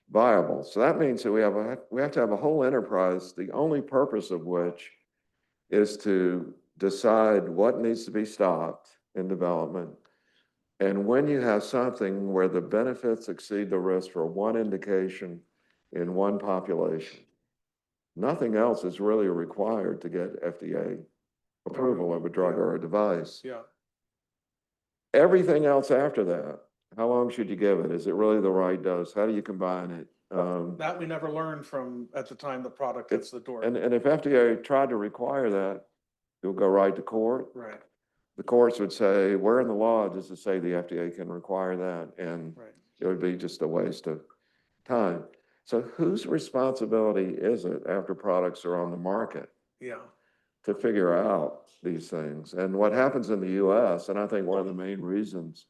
viable. So that means that we have to have a whole enterprise, the only purpose of which is to decide what needs to be stopped in development. And when you have something where the benefits exceed the risk for one indication in one population, nothing else is really required to get FDA approval of a drug or a device. Yeah. Everything else after that, how long should you give it? Is it really the right dose? How do you combine it? That we never learned from at the time the product hits the door. And if FDA tried to require that, it would go right to court. Right. The courts would say, where in the law does it say the FDA can require that? And Right. it would be just a waste of time. So whose responsibility is it after products are on the market Yeah. to figure out these things? And what happens in the US, and I think one of the main reasons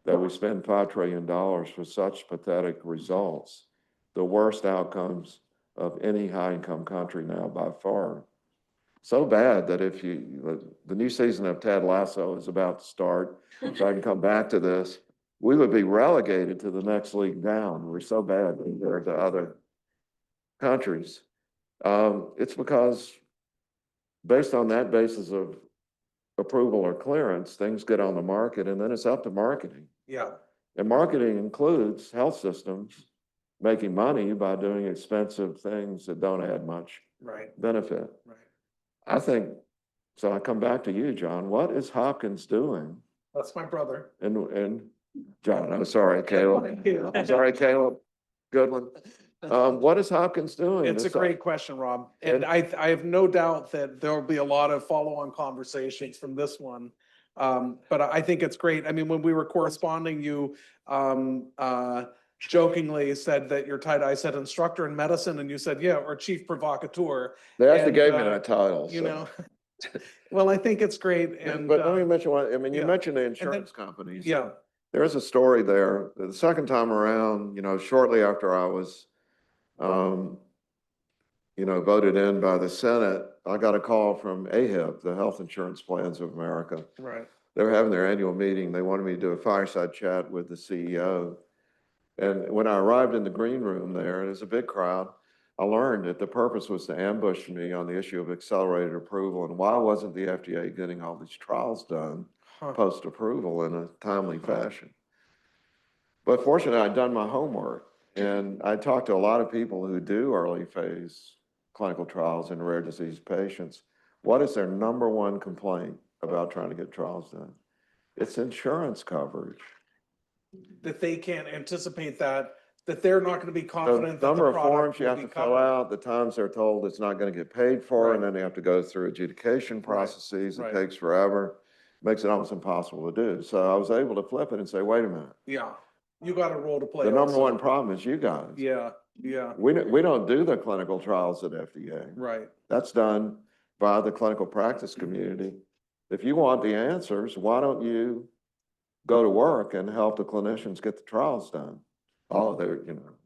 that we spend $5 trillion for such pathetic results, the worst outcomes of any high-income country now by far. So bad that the new season of Ted Lasso is about to start, so I can come back to this, we would be relegated to the next league down. We're so bad compared to other countries. It's because based on that basis of approval or clearance, things get on the market and then it's up to marketing. Yeah. And marketing includes health systems making money by doing expensive things that don't add much Right. benefit. Right. I think, so I come back to you, John, what is Hopkins doing? That's my brother. And John, I'm sorry, Caleb. I'm sorry, Caleb Goodwin. What is Hopkins doing? It's a great question, Rob. And I have no doubt that there'll be a lot of follow-on conversations from this one But I think it's great. I mean, when we were corresponding, you jokingly said that your title, I said instructor in medicine, and you said, yeah, or chief provocateur. They actually And, gave me that title, You so. know, well, I think it's great. And, But let me mention one, I mean, you yeah. mentioned the insurance companies. yeah, There is a story there. The second time around, shortly after I was, voted in by the Senate, I got a call from AHIP, the Health Insurance Plans of America. right. They were having their annual meeting. They wanted me to do a fireside chat with the CEO. And when I arrived in the green room there, and it was a big crowd, I learned that the purpose was to ambush me on the issue of accelerated approval and why wasn't the FDA getting all these trials done Huh. post-approval in a timely fashion. But fortunately, I'd done my homework, and I talked to a lot of people who do early phase clinical trials in rare disease patients. What is their number one complaint about trying to get trials done? It's insurance coverage. That they can't anticipate that they're not going to be The confident that number the of forms product you will have be to fill covered. out, the times they're told it's not going to get paid for, Right. and then they have to go through adjudication processes. It Right. takes forever, makes it almost impossible to do. So I was able to flip it and say, wait a minute, Yeah, you got a role to play. the number also. one problem is you guys. Yeah, yeah, We don't do the clinical trials at FDA. right. That's done by the clinical practice community. If you want the answers, why don't you go to work and help the clinicians get the trials done? Oh, they're,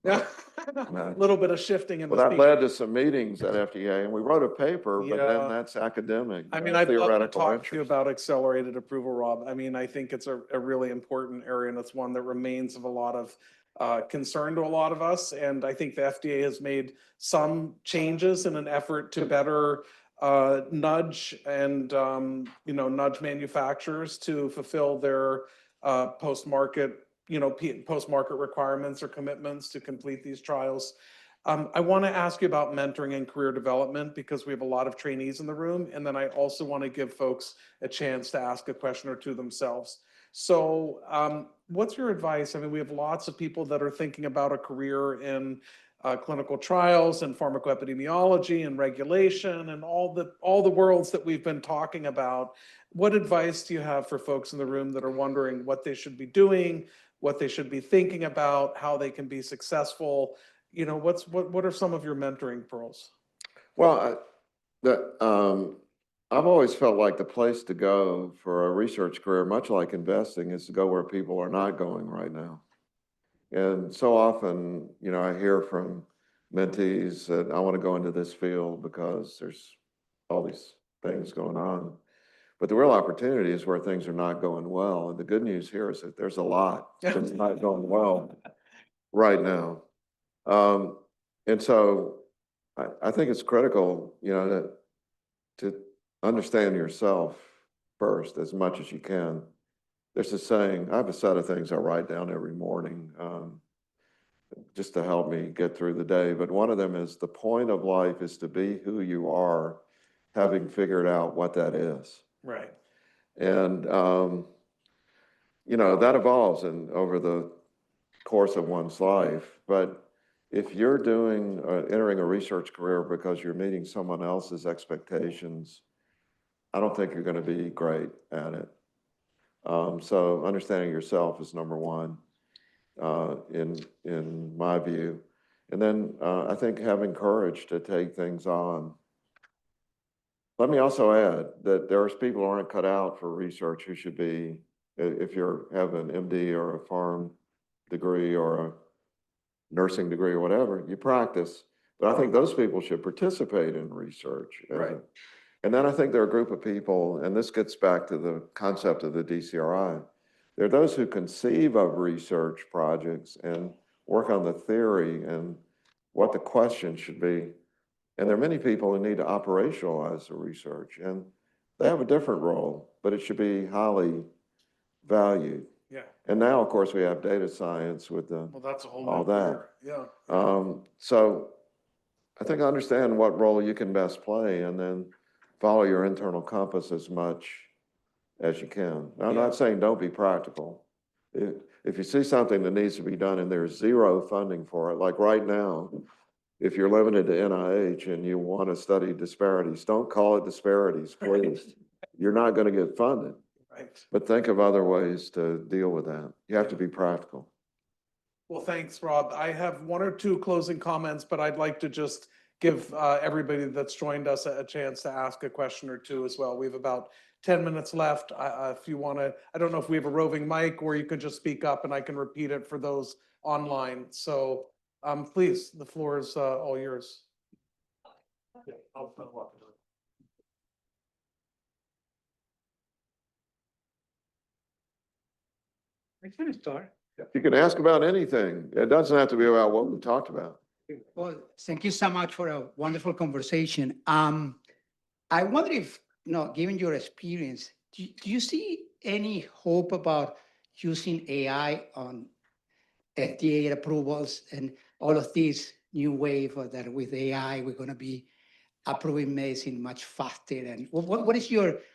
Yeah, a little bit of shifting in the Well, that speaker. led to some meetings at FDA, and we wrote a paper, but Yeah. then that's academic. I mean, that's I'd love to theoretical talk to you interest. about accelerated approval, Rob. I mean, I think it's a really important area, and it's one that remains of a lot of concern to a lot of us. And I think the FDA has made some changes in an effort to better nudge and nudge manufacturers to fulfill their post-market post-market requirements or commitments to complete these trials. I want to ask you about mentoring and career development because we have a lot of trainees in the room. And then I also want to give folks a chance to ask a question or two themselves. So what's your advice? I mean, we have lots of people that are thinking about a career in clinical trials and pharmacoepidemiology and regulation and all the worlds that we've been talking about. What advice do you have for folks in the room that are wondering what they should be doing, what they should be thinking about, how they can be successful? What are some of your mentoring pearls? Well, I've always felt like the place to go for a research career, much like investing, is to go where people are not going right now. And so often, I hear from mentees that I want to go into this field because there's all these things going on. But the real opportunity is where things are not going well. And the good news here is that there's a lot that's not going well right now. And so I think it's critical, to understand yourself first as much as you can. There's a saying, I have a set of things I write down every morning just to help me get through the day. But one of them is the point of life is to be who you are, having figured out what that is. Right. And, that evolves over the course of one's life. But if you're entering a research career because you're meeting someone else's expectations, I don't think you're going to be great at it. So understanding yourself is number one in my view. And then I think having courage to take things on. Let me also add that there's people who aren't cut out for research who should be, if you have an MD or a pharm degree or a nursing degree or whatever, you practice. But I think those people should participate in research. Right. And then I think there are a group of people, and this gets back to the concept of the DCRI. There are those who conceive of research projects and work on the theory and what the question should be. And there are many people who need to operationalize the research, and they have a different role, but it should be highly valued. Yeah. And now, of course, we have data science with Well, that's a whole all new that. career. Yeah. So I think understand what role you can best play and then follow your internal compass as much as you can. Now, I'm Yeah. not saying don't be practical. If you see something that needs to be done and there's zero funding for it, like right now, if you're limited to NIH and you want to study disparities, don't call it disparities, please. You're not going to get funded. Right. But think of other ways to deal with that. You have to be practical. Well, thanks, Rob. I have one or two closing comments, but I'd like to just give everybody that's joined us a chance to ask a question or two as well. We have about 10 minutes left. If you want to, I don't know if we have a roving mic or you could just speak up and I can repeat it for those online. So please, the floor is all yours. I can start. You can ask about anything. It doesn't have to be about what we talked about. Well, thank you so much for a wonderful conversation. I wonder if, given your experience, do you see any hope about using AI on FDA approvals and all of these new wave that with AI, we're going to be approving medicine much faster? And what is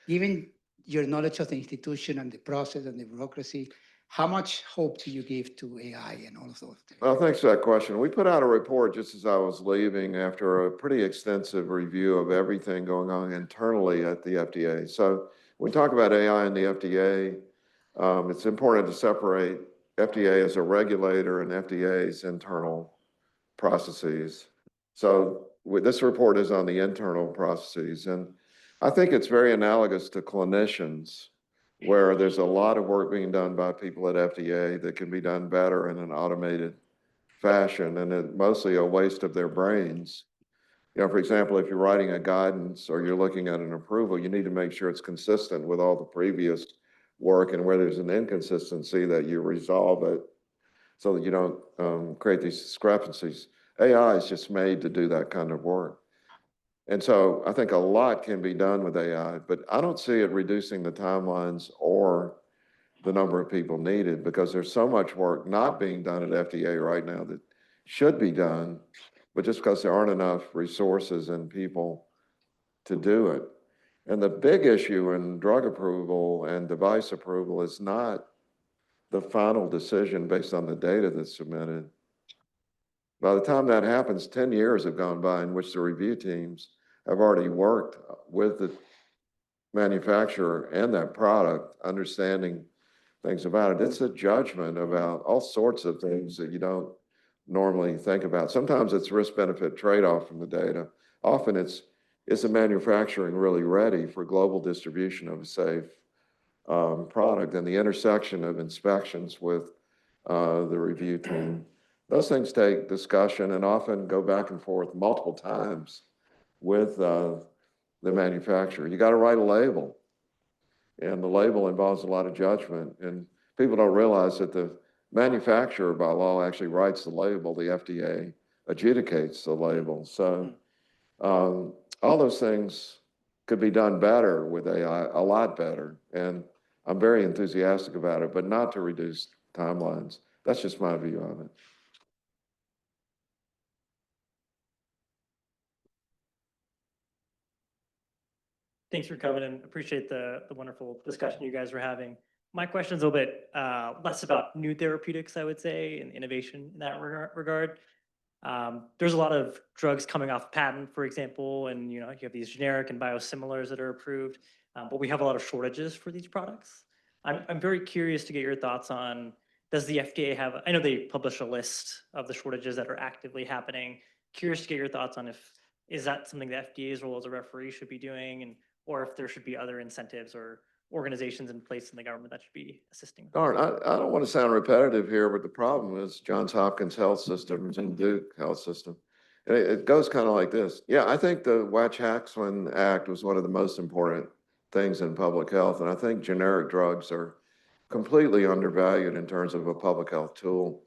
given your knowledge of the institution and the process and the bureaucracy, how much hope do you give to AI and all of those things? Well, thanks for that question. We put out a report just as I was leaving after a pretty extensive review of everything going on internally at the FDA. So when we talk about AI and the FDA, it's important to separate FDA as a regulator and FDA's internal processes. So this report is on the internal processes. And I think it's very analogous to clinicians, where there's a lot of work being done by people at FDA that can be done better in an automated fashion, and it's mostly a waste of their brains. For example, if you're writing a guidance or you're looking at an approval, you need to make sure it's consistent with all the previous work, and where there's an inconsistency that you resolve it so that you don't create these discrepancies. AI is just made to do that kind of work. And so I think a lot can be done with AI, but I don't see it reducing the timelines or the number of people needed, because there's so much work not being done at FDA right now that should be done, but just because there aren't enough resources and people to do it. And the big issue in drug approval and device approval is not the final decision based on the data that's submitted. By the time that happens, 10 years have gone by in which the review teams have already worked with the manufacturer and that product, understanding things about it. It's a judgment about all sorts of things that you don't normally think about. Sometimes it's risk-benefit trade-off from the data. Often is the manufacturing really ready for global distribution of a safe product, and the intersection of inspections with the review team. Those things take discussion and often go back and forth multiple times with the manufacturer. You got to write a label, and the label involves a lot of judgment, and people don't realize that the manufacturer by law actually writes the label. The FDA adjudicates the label. So all those things could be done better with AI, a lot better. And I'm very enthusiastic about it, but not to reduce timelines. That's just my view of it. Thanks for coming and appreciate the wonderful discussion you guys were having. My question is a little bit less about new therapeutics, I would say, and innovation in that regard. There's a lot of drugs coming off patent, for example, and you have these generic and biosimilars that are approved, but we have a lot of shortages for these products. I'm very curious to get your thoughts on, does the FDA have, I know they publish a list of the shortages that are actively happening. Curious to get your thoughts on is that something the FDA's role as a referee should be doing, or if there should be other incentives or organizations in place in the government that should be assisting. Darn, I don't want to sound repetitive here, but the problem is Johns Hopkins Health System and Duke Health System. And it goes kind of like this. Yeah, I think the Hatch-Waxman Act was one of the most important things in public health. And I think generic drugs are completely undervalued in terms of a public health tool.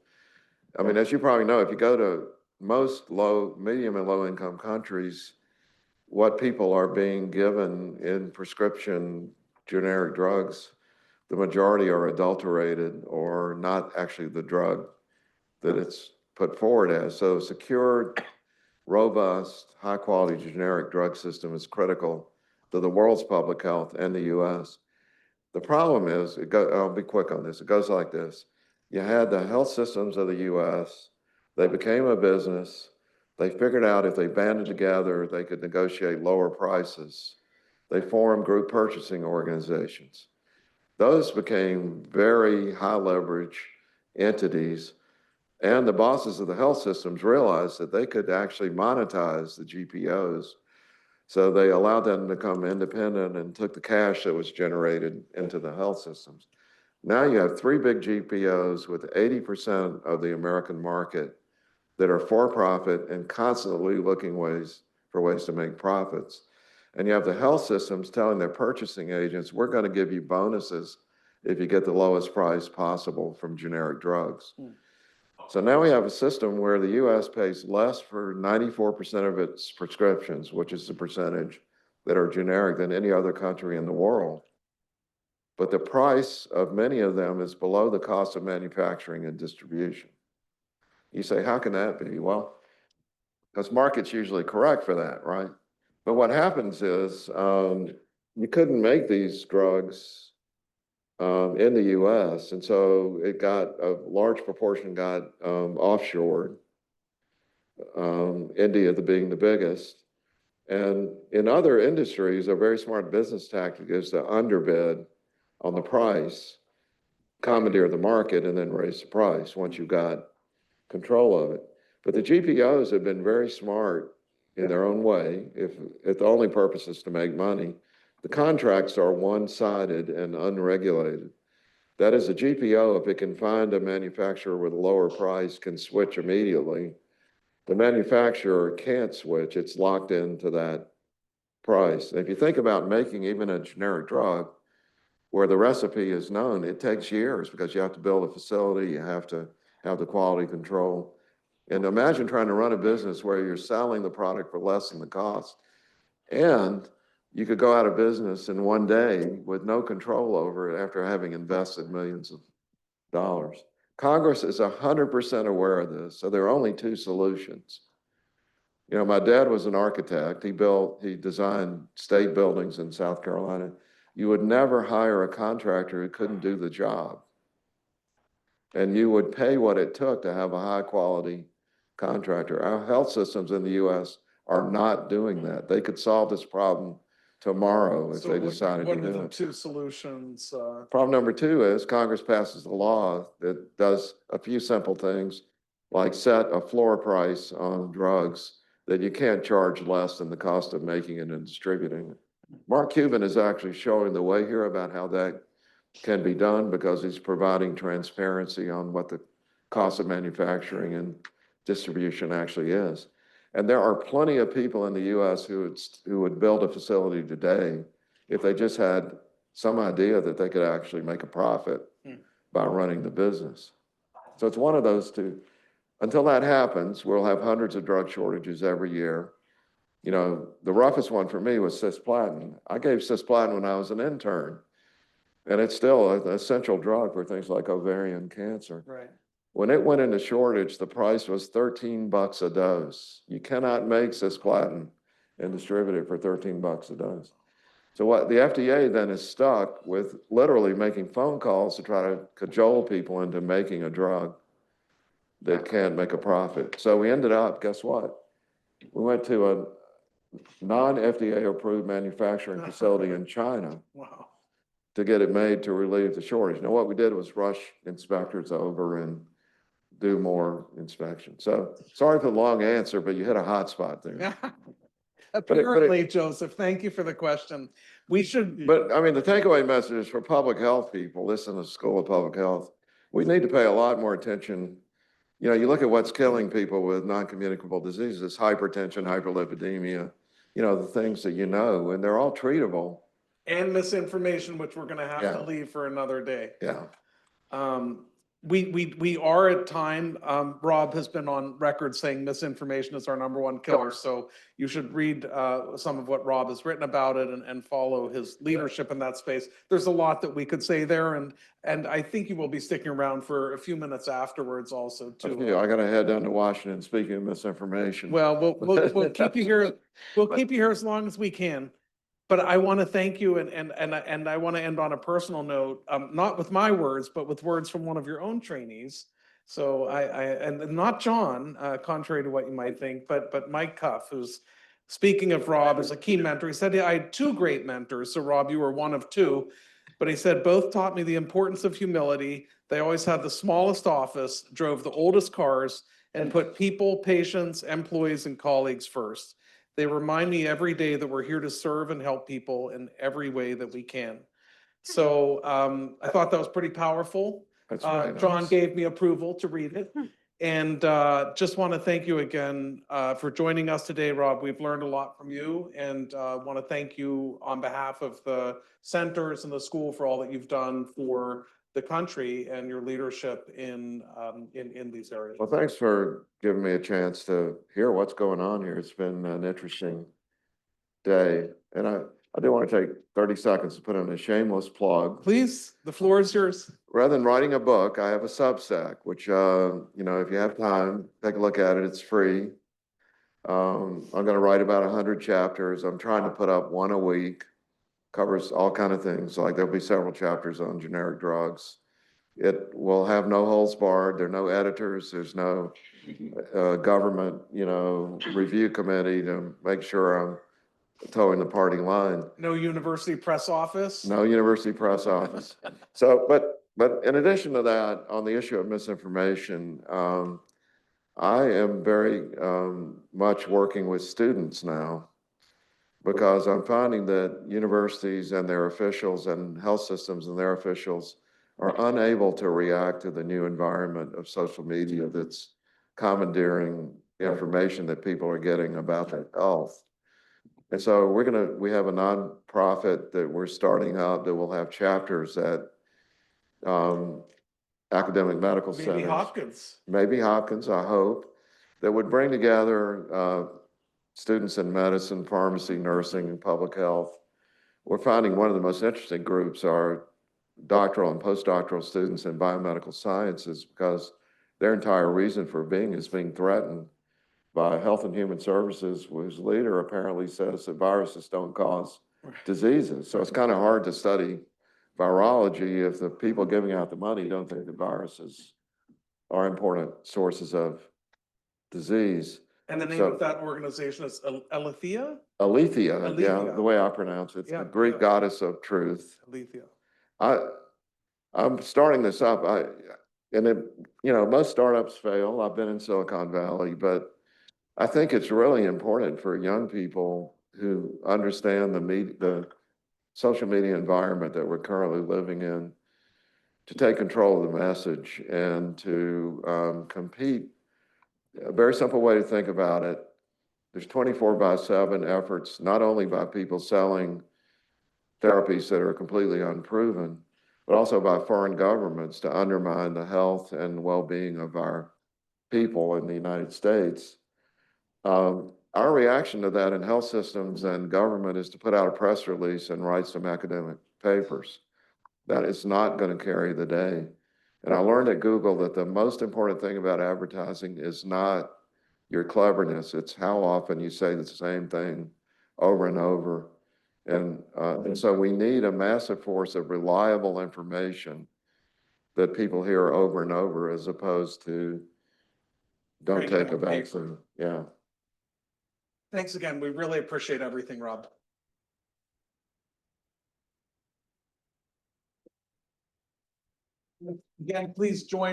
I mean, as you probably know, if you go to most medium and low income countries, what people are being given in prescription generic drugs, the majority are adulterated or not actually the drug that it's put forward as. So secured, robust, high quality generic drug system is critical to the world's public health and the US. The problem is, I'll be quick on this, it goes like this. You had the health systems of the US, they became a business, they figured out if they banded together, they could negotiate lower prices. They formed group purchasing organizations. those became very high leverage entities. And the bosses of the health systems realized that they could actually monetize the GPOs. So they allowed them to become independent and took the cash that was generated into the health systems. Now you have three big GPOs with 80% of the American market that are for profit and constantly looking for ways to make profits. And you have the health systems telling their purchasing agents, we're going to give you bonuses if you get the lowest price possible from generic drugs. So now we have a system where the US pays less for 94% of its prescriptions, which is the percentage that are generic, than any other country in the world. But the price of many of them is below the cost of manufacturing and distribution. You say, how can that be? Well, because markets usually correct for that, right? But what happens is you couldn't make these drugs in the US. And so it got a large proportion got offshored, India being the biggest. And in other industries, a very smart business tactic is to underbid on the price, commandeer the market, and then raise the price once you've got control of it. But the GPOs have been very smart in their own way, if the only purpose is to make money. The contracts are one-sided and unregulated. That is, a GPO, if it can find a manufacturer with a lower price, can switch immediately. The manufacturer can't switch, it's locked into that price. And if you think about making even a generic drug where the recipe is known, it takes years because you have to build a facility, you have to have the quality control. And imagine trying to run a business where you're selling the product for less than the cost. And you could go out of business in one day with no control over it after having invested millions of dollars. Congress is 100% aware of this, so there are only two solutions. You know, my dad was an architect. He designed state buildings in South Carolina. You would never hire a contractor who couldn't do the job. And you would pay what it took to have a high quality contractor. Our health systems in the US are not doing that. They could solve this problem tomorrow if So they decided to what are do the it. two solutions? Problem number two is Congress passes a law that does a few simple things, like set a floor price on drugs that you can't charge less than the cost of making it and distributing it. Mark Cuban is actually showing the way here about how that can be done because he's providing transparency on what the cost of manufacturing and distribution actually is. And there are plenty of people in the US who would build a facility today if they just had some idea that they could actually make a profit by running the business. So it's one of those two. Until that happens, we'll have hundreds of drug shortages every year. You know, the roughest one for me was cisplatin. I gave cisplatin when I was an intern, and it's still an essential drug for things like ovarian cancer. Right. When it went into shortage, the price was $13 a dose. You cannot make cisplatin and distribute it for $13 a dose. So what the FDA then is stuck with literally making phone calls to try to cajole people into making a drug that can't make a profit. So we ended up, guess what? We went to a non-FDA approved manufacturing facility in China Wow. to get it made to relieve the shortage. Now, what we did was rush inspectors over and do more inspections. So sorry for the long answer, but you hit a hot spot there. Apparently, Joseph, thank you for the question. We should. But I mean, the takeaway message is for public health people, listen to the School of Public Health. We need to pay a lot more attention. You know, you look at what's killing people with non-communicable diseases, hypertension, hyperlipidemia, you know, the things that you know, and they're all treatable. And misinformation, which we're gonna have to Yeah. leave for another day. Yeah. We are at time. Rob has been on record saying misinformation is our #1 killer. So you should read some of what Rob has written about it and follow his leadership in that space. There's a lot that we could say there, and I think you will be sticking around for a few minutes afterwards also too. Yeah, I gotta head down to Washington, speaking of misinformation. Well, we'll keep you here. We'll keep you here as long as we can. But I want to thank you and I want to end on a personal note, not with my words, but with words from one of your own trainees. So and not John, contrary to what you might think, but Mike Cuff, who's, speaking of Rob, is a key mentor. He said, I had two great mentors. So Rob, you were one of two. But he said, both taught me the importance of humility. They always had the smallest office, drove the oldest cars, and put people, patients, employees, and colleagues first. They remind me every day that we're here to serve and help people in every way that we can. So I thought that was pretty powerful. That's very John nice. gave me approval to read it. And just want to thank you again for joining us today, Rob. We've learned a lot from you, and want to thank you on behalf of the centers and the school for all that you've done for the country and your leadership in these areas. Well, thanks for giving me a chance to hear what's going on here. It's been an interesting day. And I do want to take 30 seconds to put in a shameless plug. Please, the floor is yours. Rather than writing a book, I have a Substack, which, you know, if you have time, take a look at it. It's free. I'm going to write about 100 chapters. I'm trying to put up one a week. Covers all kind of things. Like there'll be several chapters on generic drugs. It will have no holds barred. There are no editors. There's no government, you know, review committee to make sure I'm towing the party line. No university press office. No university press office. So, but in addition to that, on the issue of misinformation, I am very much working with students now, because I'm finding that universities and their officials and health systems and their officials are unable to react to the new environment of social media that's commandeering information that people are getting about their health. And so we have a nonprofit that we're starting out that will have chapters at academic medical centers. Maybe Hopkins. Maybe Hopkins, I hope, that would bring together students in medicine, pharmacy, nursing, and public health. We're finding one of the most interesting groups are doctoral and postdoctoral students in biomedical sciences, because their entire reason for being is being threatened by Health and Human Services, whose leader apparently says that viruses don't cause diseases. So it's kind of hard to study virology if the people giving out the money don't think that viruses are important sources of disease. And the name So- of that organization is Alethea? Aletheia, yeah, Aletheia. the way I pronounce it, Yeah, the Greek yeah. goddess of truth. Alethea. I'm starting this up. Most startups fail. I've been in Silicon Valley, but I think it's really important for young people who understand the social media environment that we're currently living in to take control of the message and to compete. A very simple way to think about it. There's 24/7 efforts, not only by people selling therapies that are completely unproven, but also by foreign governments to undermine the health and well-being of our people in the United States. Our reaction to that in health systems and government is to put out a press release and write some academic papers. That is not going to carry the day. And I learned at Google that the most important thing about advertising is not your cleverness, it's how often you say the same thing over and over. And so we need a massive force of reliable information that people hear over and over, as opposed to don't Cranking take out a paper. vaccine. Yeah. Thanks again. We really appreciate everything, Rob. Again, please join